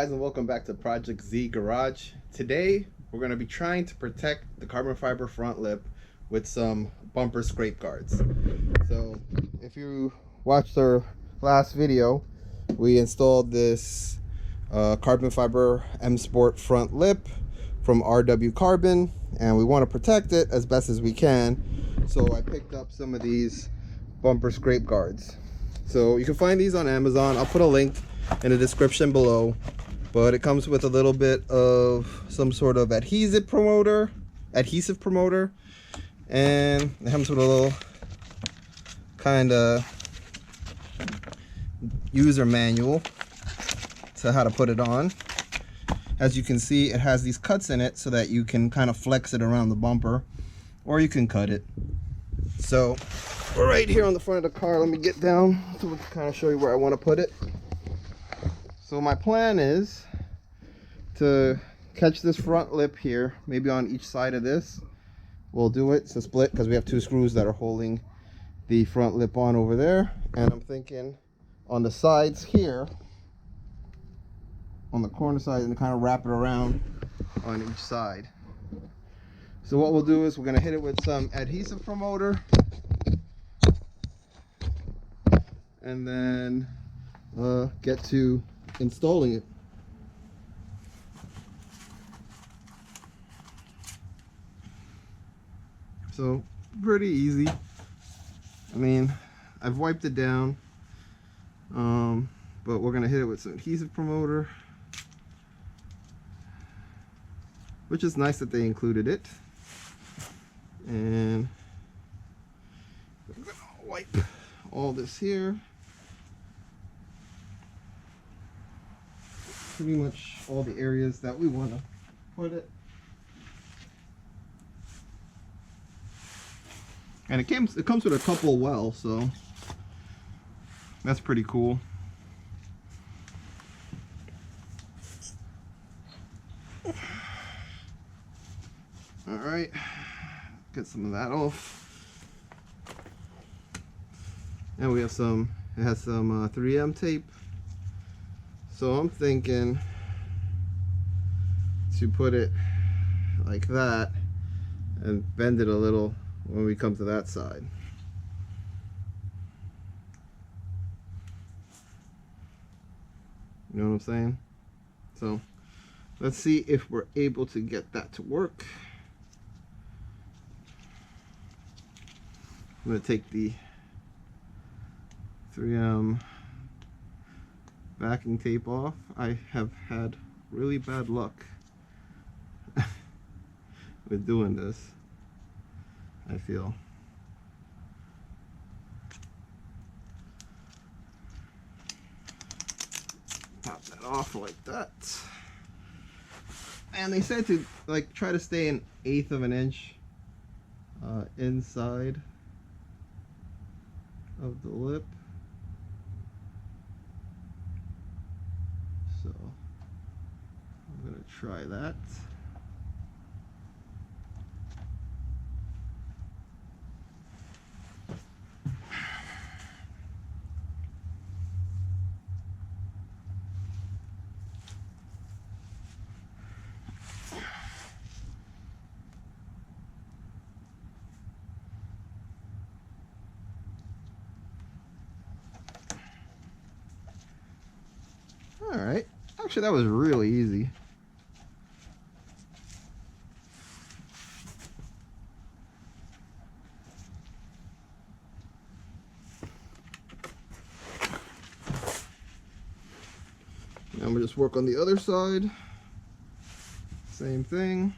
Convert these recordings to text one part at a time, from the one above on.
guys, and welcome back to Project Z Garage. Today we're going to be trying to protect the carbon fiber front lip with some bumper scrape guards. So if you watched our last video, we installed this carbon fiber M Sport front lip from RW Carbon, and we want to protect it as best as we can. So I picked up some of these bumper scrape guards. So you can find these on Amazon. I'll put a link in the description below, but it comes with a little bit of some sort of adhesive promoter, and it comes with a little kind of user manual to how to put it on. As you can see, it has these cuts in it so that you can kind of flex it around the bumper, or you can cut it. So we're right here on the front of the car. Let me get down to kind of show you where I want to put it. So my plan is to catch this front lip here, maybe on each side of this. We'll do it. It's a split because we have two screws that are holding the front lip on over there. And I'm thinking on the sides here, on the corner side, and kind of wrap it around on each side. So what we'll do is we're going to hit it with some adhesive promoter, and then get to installing it. So pretty easy. I mean, I've wiped it down, but we're gonna hit it with some adhesive promoter, which is nice that they included it. And we're gonna wipe all this here. Pretty much all the areas that we want to put it. And it comes with a couple wells, so that's pretty cool. All right, get some of that off. And we have some, it has some 3M tape. So I'm thinking to put it like that and bend it a little when we come to that side. You know what I'm saying? So let's see if we're able to get that to work. I'm going to take the 3M backing tape off. I have had really bad luck with doing this, I feel. Pop that off like that. And they said to like try to stay 1/8 of an inch inside of the lip. So I'm going to try that. All right. Actually, that was really easy. Now I'm gonna just work on the other side. Same thing.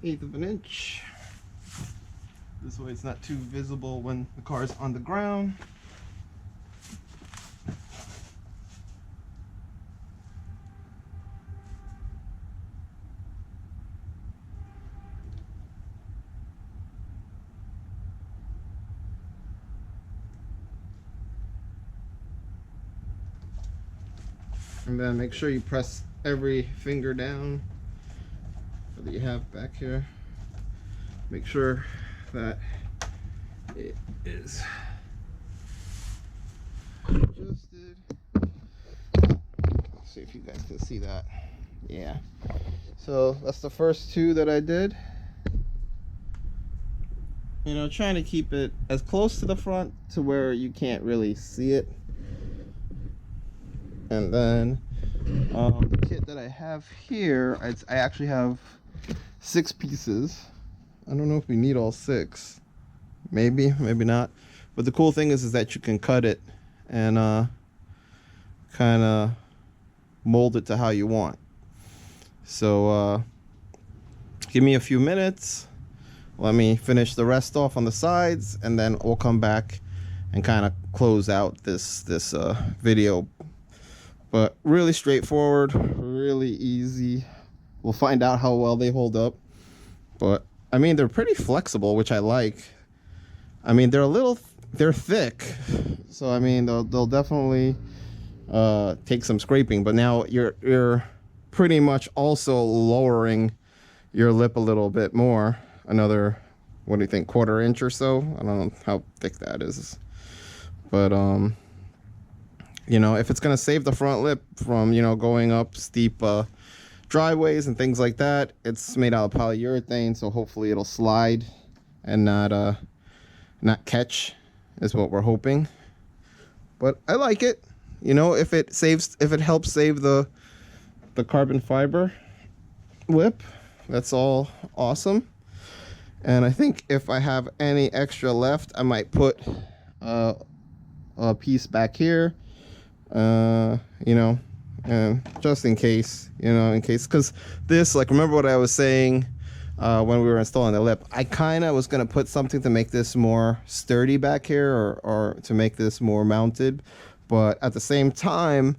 Eighth of an inch. This way it's not too visible when the car is on the ground. And then make sure you press every finger down that you have back here. Make sure that it is adjusted. Let's see if you guys can see that. Yeah. So that's the first two that I did. You know, trying to keep it as close to the front to where you can't really see it. And then the kit that I have here, I actually have 6 pieces. I don't know if we need all 6. Maybe not. But the cool thing is that you can cut it and kind of mold it to how you want. So give me a few minutes. Let me finish the rest off on the sides, and then we'll come back and kind of close out this video. But really straightforward, really easy. We'll find out how well they hold up. But I mean, they're pretty flexible, which I like. I mean, they're thick, so I mean they'll definitely take some scraping. But now you're pretty much also lowering your lip a little bit more. Another, what do you think, 1/4 inch or so? I don't know how thick that is, but you know, if it's gonna save the front lip from, you know, going up steep driveways and things like that, it's made out of polyurethane, so hopefully it'll slide and not catch, is what we're hoping. But I like it. You know, if it helps save the carbon fiber lip, that's all awesome. And I think if I have any extra left, I might put a piece back here, you know, and just in case, you know, because this, like, remember what I was saying when we were installing the lip, I kind of was going to put something to make this more sturdy back here, or to make this more mounted. But at the same time,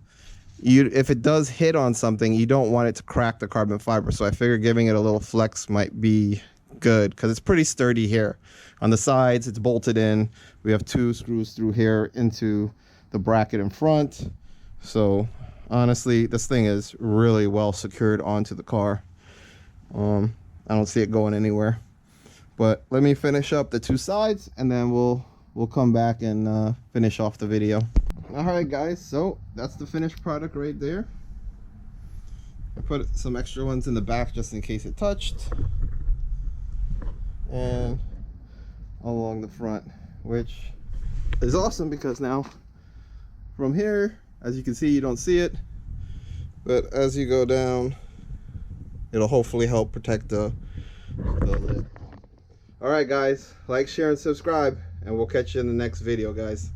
if it does hit on something, you don't want it to crack the carbon fiber. So I figured giving it a little flex might be good, because it's pretty sturdy here. On the sides, it's bolted in. We have 2 screws through here into the bracket in front. So honestly, this thing is really well secured onto the car. I don't see it going anywhere. But let me finish up the 2 sides, and then we'll come back and finish off the video. All right, guys, so that's the finished product right there. I put some extra ones in the back just in case it touched, and along the front, which is awesome, because now from here, as you can see, you don't see it, but as you go down, it'll hopefully help protect the lid. All right, guys, like, share, and subscribe, and we'll catch you in the next video, guys.